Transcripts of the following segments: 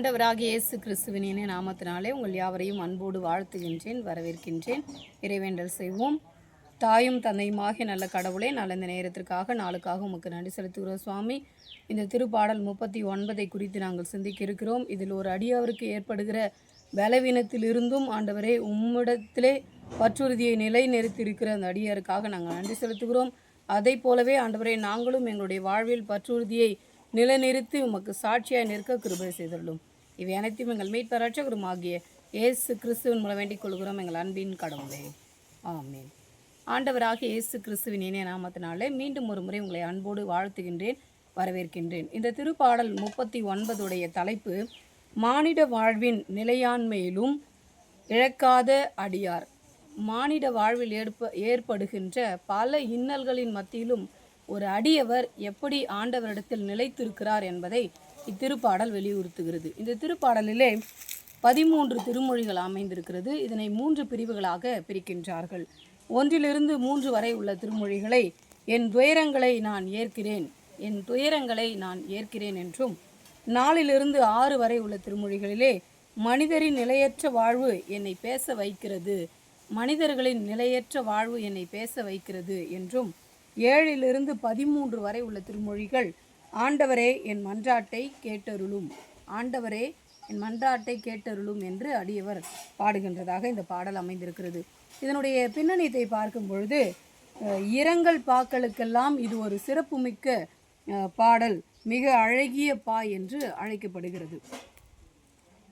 ஆண்டவராகிய இயேசு கிறிஸ்துவின் இனிய நாமத்தினாலே உங்கள் யாவரையும் அன்போடு வாழ்த்துகின்றேன், வரவேற்கின்றேன். இறைவேண்டல் செய்வோம். தாயும் தந்தையுமாகிய நல்ல கடவுளே, நல்ல இந்த நேரத்திற்காக நாளுக்காக உமக்கு நன்றி செலுத்துகிறோம் சுவாமி. இந்த திருப்பாடல் 39 குறித்து நாங்கள் சிந்திக்க இருக்கிறோம். இதில் ஒரு அடியவருக்கு ஏற்படுகிற பலவீனத்திலிருந்தும் ஆண்டவரே உம்மிடத்திலே பற்றுறுதியை நிலை நிறுத்தியிருக்கிற அந்த அடியாருக்காக நாங்கள் நன்றி செலுத்துகிறோம். அதை போலவே ஆண்டவரே நாங்களும் எங்களுடைய வாழ்வில் பற்றுறுதியை நிலைநிறுத்தி உமக்கு சாட்சியாய் நிற்க கிருபை செய்துள்ளோம். இவை அனைத்தும் எங்கள் மீட்பர் இரட்சகரும் ஆகிய இயேசு கிறிஸ்துவின் மூலம் வேண்டிக் கொள்கிறோம் எங்கள் அன்பின் கடவுளே, ஆமென். ஆண்டவராகிய இயேசு கிறிஸ்துவின் இனிய நாமத்தினாலே மீண்டும் ஒரு முறை உங்களை அன்போடு வாழ்த்துகின்றேன், வரவேற்கின்றேன். இந்த திருப்பாடல் 39 தலைப்பு மானிட வாழ்வின் நிலையாண்மையிலும் இழக்காத அடியார். மானிட வாழ்வில் ஏற்படுகின்ற பல இன்னல்களின் மத்தியிலும் ஒரு அடியவர் எப்படி ஆண்டவரிடத்தில் நிலைத்திருக்கிறார் என்பதை இத்திருப்பாடல் வலியுறுத்துகிறது. இந்த திருப்பாடலிலே 13 திருமொழிகள் அமைந்திருக்கிறது. இதனை 3 பிரிவுகளாக பிரிக்கின்றார்கள். 1 - 3 வரை உள்ள திருமொழிகளை என் துயரங்களை நான் ஏற்கிறேன், என் துயரங்களை நான் ஏற்கிறேன் என்றும், 4 - 6 வரை உள்ள திருமொழிகளிலே மனிதரின் நிலையற்ற வாழ்வு என்னை பேச வைக்கிறது, மனிதர்களின் நிலையற்ற வாழ்வு என்னை பேச வைக்கிறது என்றும், 7 - 13 வரை உள்ள திருமொழிகள் ஆண்டவரே என் மன்றாட்டை கேட்டருளும், ஆண்டவரே என் மன்றாட்டை கேட்டருளும் என்று அடியவர் பாடுகின்றதாக இந்த பாடல் அமைந்திருக்கிறது. இதனுடைய பின்னணியத்தை பார்க்கும் பொழுது இரங்கல் பாக்களுக்கெல்லாம் இது ஒரு சிறப்புமிக்க பாடல், மிக அழகிய பா என்று அழைக்கப்படுகிறது.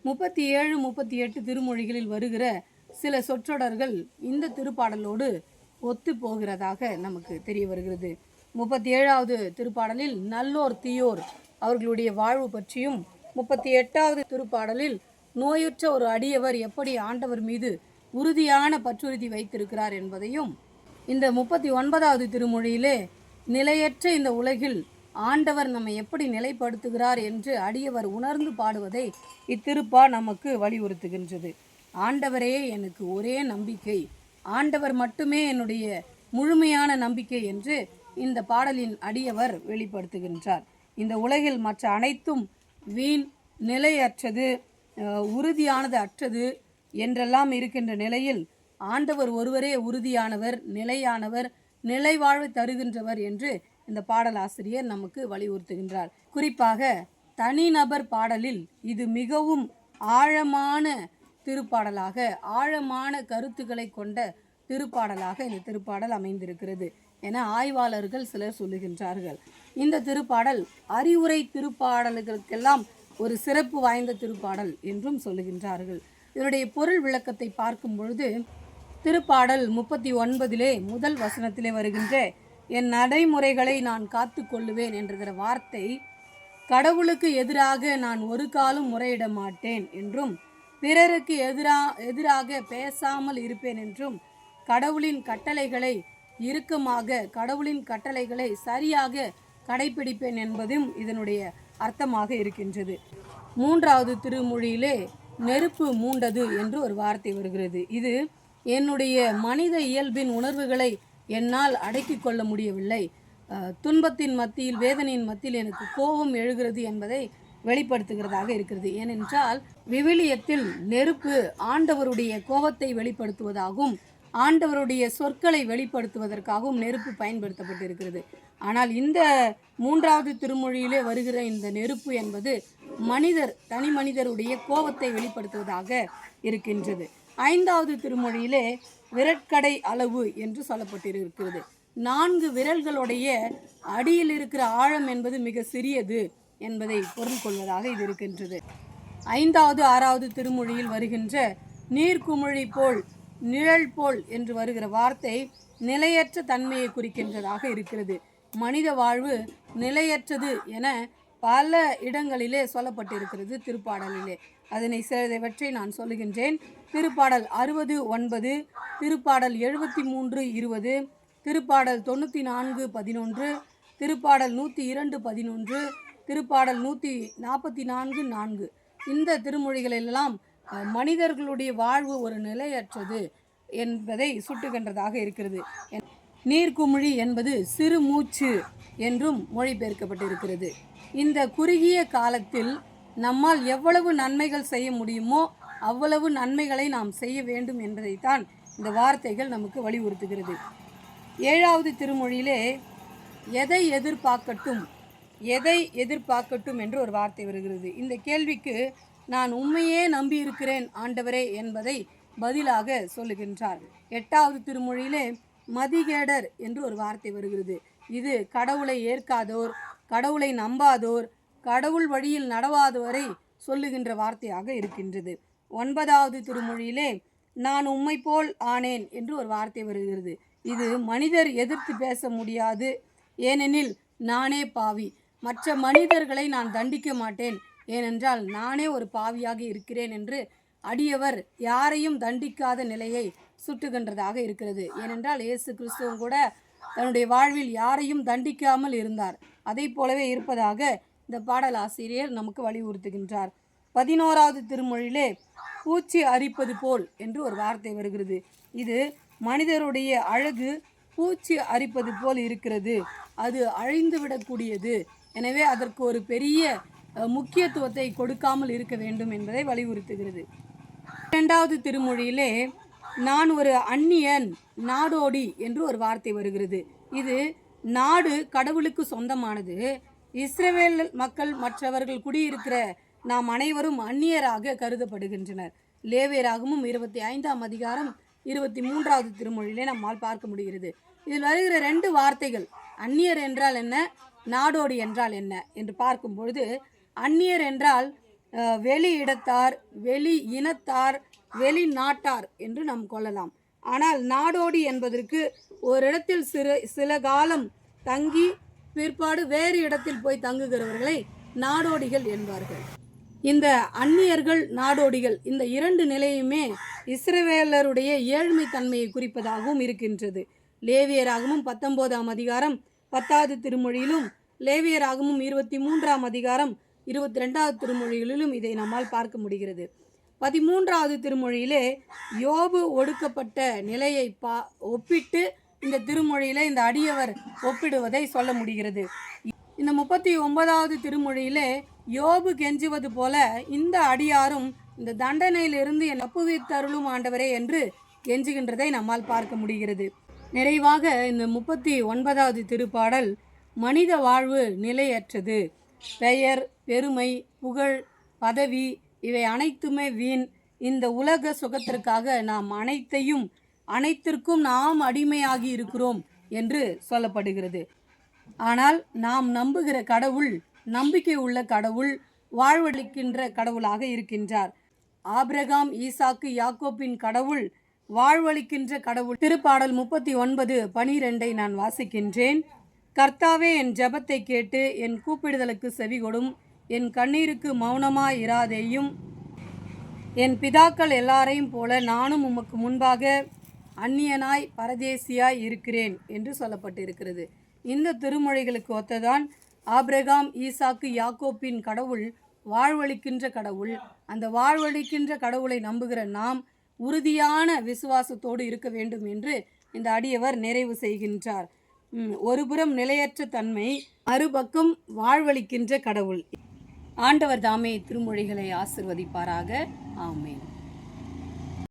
37 - 38 திருமொழிகளில் வருகிற சில சொற்றொடர்கள் இந்த திருப்பாடலோடு ஒத்து போகிறதாக நமக்கு தெரிய வருகிறது. 37வது திருப்பாடலில் நல்லோர் தீயோர் அவர்களுடைய வாழ்வு பற்றியும், 38வது திருப்பாடலில் நோயுற்ற ஒரு அடியவர் எப்படி ஆண்டவர் மீது உறுதியான பற்றுறுதி வைத்திருக்கிறார் என்பதையும், இந்த 39வது திருமொழியிலே நிலையற்ற இந்த உலகில் ஆண்டவர் நம்மை எப்படி நிலைப்படுத்துகிறார் என்று அடியவர் உணர்ந்து பாடுவதை இத்திருப்பா நமக்கு வலியுறுத்துகின்றது. ஆண்டவரே எனக்கு ஒரே நம்பிக்கை, ஆண்டவர் மட்டுமே என்னுடைய முழுமையான நம்பிக்கை என்று இந்த பாடலின் அடியவர் வெளிப்படுத்துகின்றார். இந்த உலகில் மற்ற அனைத்தும் வீண், நிலையற்றது, உறுதியானது அற்றது என்றெல்லாம் இருக்கின்ற நிலையில் ஆண்டவர் ஒருவரே உறுதியானவர், நிலையானவர், நிலை வாழ்வு தருகின்றவர் என்று இந்த பாடலாசிரியர் நமக்கு வலியுறுத்துகின்றார். குறிப்பாக தனிநபர் பாடலில் இது மிகவும் ஆழமான திருப்பாடலாக, ஆழமான கருத்துக்களை கொண்ட திருப்பாடலாக இந்த திருப்பாடல் அமைந்திருக்கிறது என ஆய்வாளர்கள் சிலர் சொல்லுகின்றார்கள். இந்த திருப்பாடல் அறிவுரை திருப்பாடல்களுக்கெல்லாம் ஒரு சிறப்பு வாய்ந்த திருப்பாடல் என்றும் சொல்லுகின்றார்கள். இதனுடைய பொருள் விளக்கத்தை பார்க்கும் பொழுது திருப்பாடல் 39 முதல் வசனத்திலே வருகின்ற என் நடைமுறைகளை நான் காத்து கொள்ளுவேன் என்கிற வார்த்தை கடவுளுக்கு எதிராக நான் ஒரு காலும் முறையிட மாட்டேன் என்றும், பிறருக்கு எதிராக பேசாமல் இருப்பேன் என்றும், கடவுளின் கட்டளைகளை இறுக்கமாக, கடவுளின் கட்டளைகளை சரியாக கடைபிடிப்பேன் என்பதும் இதனுடைய அர்த்தமாக இருக்கின்றது. 3வது திருமொழியிலே நெருப்பு மூண்டது என்று ஒரு வார்த்தை வருகிறது. இது என்னுடைய மனித இயல்பின் உணர்வுகளை என்னால் அடக்கி கொள்ள முடியவில்லை, துன்பத்தின் மத்தியில், வேதனையின் மத்தியில் எனக்கு கோபம் எழுகிறது என்பதை வெளிப்படுத்துகிறதாக இருக்கிறது. ஏனென்றால் விவிலியத்தில் நெருப்பு ஆண்டவருடைய கோபத்தை வெளிப்படுத்துவதாகவும், ஆண்டவருடைய சொற்களை வெளிப்படுத்துவதற்காகவும் நெருப்பு பயன்படுத்தப்பட்டிருக்கிறது. ஆனால் இந்த 3வது திருமொழியிலே வருகிற இந்த நெருப்பு என்பது தனி மனிதருடைய கோபத்தை வெளிப்படுத்துவதாக இருக்கின்றது. 5வது திருமொழியிலே விரற்கடை அளவு என்று சொல்லப்பட்டிருக்கிறது. 4 விரல்களுடைய அடியில் இருக்கிற ஆழம் என்பது மிக சிறியது என்பதை பொருள் கொள்வதாக இது இருக்கின்றது. 5வது 6வது திருமொழியில் வருகின்ற நீர்க்குமிழி போல், நிழல் போல் என்று வருகிற வார்த்தை நிலையற்ற தன்மையை குறிக்கின்றதாக இருக்கிறது. மனித வாழ்வு நிலையற்றது என பல இடங்களிலே சொல்லப்பட்டிருக்கிறது திருப்பாடலிலே. அதனை சிலவற்றை நான் சொல்லுகின்றேன். திருப்பாடல் 69, திருப்பாடல் 73, 20, திருப்பாடல் 94, 11, திருப்பாடல் 102, 11, திருப்பாடல் 144, 4. இந்த திருமொழிகளெல்லாம் மனிதர்களுடைய வாழ்வு ஒரு நிலையற்றது என்பதை சுட்டுகின்றதாக இருக்கிறது. நீர்க்குமிழி என்பது சிறு மூச்சு என்றும் மொழிபெயர்க்கப்பட்டிருக்கிறது. இந்த குறுகிய காலத்தில் நம்மால் எவ்வளவு நன்மைகள் செய்ய முடியுமோ அவ்வளவு நன்மைகளை நாம் செய்ய வேண்டும் என்பதைத்தான் இந்த வார்த்தைகள் நமக்கு வலியுறுத்துகிறது. 7வது திருமொழியிலே எதை எதிர்பார்க்கட்டும் என்று ஒரு வார்த்தை வருகிறது. இந்த கேள்விக்கு நான் உண்மையே நம்பி இருக்கிறேன் ஆண்டவரே என்பதை பதிலாக சொல்லுகின்றார். 8வது திருமொழியிலே மதிகேடர் என்று ஒரு வார்த்தை வருகிறது. இது கடவுளை ஏற்காதோர், கடவுளை நம்பாதோர், கடவுள் வழியில் நடவாதோரை சொல்லுகின்ற வார்த்தையாக இருக்கின்றது. 9வது திருமொழியிலே நான் உம்மை போல் ஆனேன் என்று ஒரு வார்த்தை வருகிறது. இது மனிதர் எதிர்த்து பேச முடியாது, ஏனெனில் நானே பாவி, மற்ற மனிதர்களை நான் தண்டிக்க மாட்டேன், ஏனென்றால் நானே ஒரு பாவியாக இருக்கிறேன் என்று அடியவர் யாரையும் தண்டிக்காத நிலையை சுட்டுகின்றதாக இருக்கிறது. ஏனென்றால் இயேசு கிறிஸ்துவும் கூட தன்னுடைய வாழ்வில் யாரையும் தண்டிக்காமல் இருந்தார். அதை போலவே இருப்பதாக இந்த பாடலாசிரியர் நமக்கு வலியுறுத்துகின்றார். 11வது திருமொழியிலே பூச்சி அரிப்பது போல் என்று ஒரு வார்த்தை வருகிறது. இது மனிதருடைய அழகு பூச்சி அரிப்பது போல் இருக்கிறது, அது அழிந்து விடக்கூடியது, எனவே அதற்கு ஒரு பெரிய முக்கியத்துவத்தை கொடுக்காமல் இருக்க வேண்டும் என்பதை வலியுறுத்துகிறது. 2வது திருமொழியிலே நான் ஒரு அந்நியன் நாடோடி என்று ஒரு வார்த்தை வருகிறது. இது நாடு கடவுளுக்கு சொந்தமானது, இஸ்ரவேல் மக்கள் மற்றவர்கள் குடியிருக்கிற நாம் அனைவரும் அந்நியராக கருதப்படுகின்றனர். லேவியராகமும் 25ஆம் அதிகாரம் 23வது திருமொழியிலே நம்மால் பார்க்க முடிகிறது. இதில் வருகிற 2 வார்த்தைகள் அந்நியர் என்றால் என்ன, நாடோடி என்றால் என்ன என்று பார்க்கும் பொழுது, அந்நியர் என்றால் வெளி இடத்தார், வெளி இனத்தார், வெளிநாட்டார் என்று நாம் கொள்ளலாம். ஆனால் நாடோடி என்பதற்கு ஒரு இடத்தில் சில காலம் தங்கி பிற்பாடு வேறு இடத்தில் போய் தங்குகிறவர்களை நாடோடிகள் என்பார்கள். இந்த அந்நியர்கள் நாடோடிகள் இந்த 2 நிலையுமே இஸ்ரவேலருடைய ஏழ்மை தன்மையை குறிப்பதாகவும் இருக்கின்றது. லேவியராகமும் 19ஆம் அதிகாரம் 10வது திருமொழியிலும், லேவியராகமும் 23ஆம் அதிகாரம் 22வது திருமொழிகளிலும் இதை நம்மால் பார்க்க முடிகிறது. 13வது திருமொழியிலே யோபு ஒடுக்கப்பட்ட நிலையை ஒப்பிட்டு இந்த திருமொழியிலே இந்த அடியவர் ஒப்பிடுவதை சொல்ல முடிகிறது. இந்த 39வது திருமொழியிலே யோபு கெஞ்சுவது போல இந்த அடியாரும் இந்த தண்டனையிலிருந்து என் தப்புவித்தருளும் ஆண்டவரே என்று கெஞ்சுகின்றதை நம்மால் பார்க்க முடிகிறது. நிறைவாக இந்த 39வது திருப்பாடல் மனித வாழ்வு நிலையற்றது, பெயர், பெருமை, புகழ், பதவி இவை அனைத்துமே வீண், இந்த உலக சுகத்திற்காக நாம் அனைத்திற்கும் நாம் அடிமையாகி இருக்கிறோம் என்று சொல்லப்படுகிறது. ஆனால் நாம் நம்புகிற கடவுள் நம்பிக்கை உள்ள கடவுள், வாழ்வளிக்கின்ற கடவுளாக இருக்கின்றார். ஆபிரகாம், ஈசாக்கு, யாக்கோப்பின் கடவுள் வாழ்வளிக்கின்ற கடவுள். திருப்பாடல் 39:12 நான் வாசிக்கின்றேன். கர்த்தாவே, என் ஜெபத்தை கேட்டு என் கூப்பிடுதலுக்கு செவிகொடும், என் கண்ணீருக்கு மௌனமாயிராதேயும். என் பிதாக்கள் எல்லாரையும் போல நானும் உமக்கு முன்பாக அந்நியனாய் பரதேசியாய் இருக்கிறேன் என்று சொல்லப்பட்டிருக்கிறது. இந்த திருமொழிகளுக்கு ஒத்ததான் ஆபிரகாம், ஈசாக்கு, யாக்கோப்பின் கடவுள் வாழ்வளிக்கின்ற கடவுள். அந்த வாழ்வளிக்கின்ற கடவுளை நம்புகிற நாம் உறுதியான விசுவாசத்தோடு இருக்க வேண்டும் என்று இந்த அடியவர் நிறைவு செய்கின்றார். ஒருபுறம் நிலையற்ற தன்மை, மறுபக்கம் வாழ்வளிக்கின்ற கடவுள். ஆண்டவர் தாமே திருமொழிகளை ஆசிர்வதிப்பாராக. ஆமென்.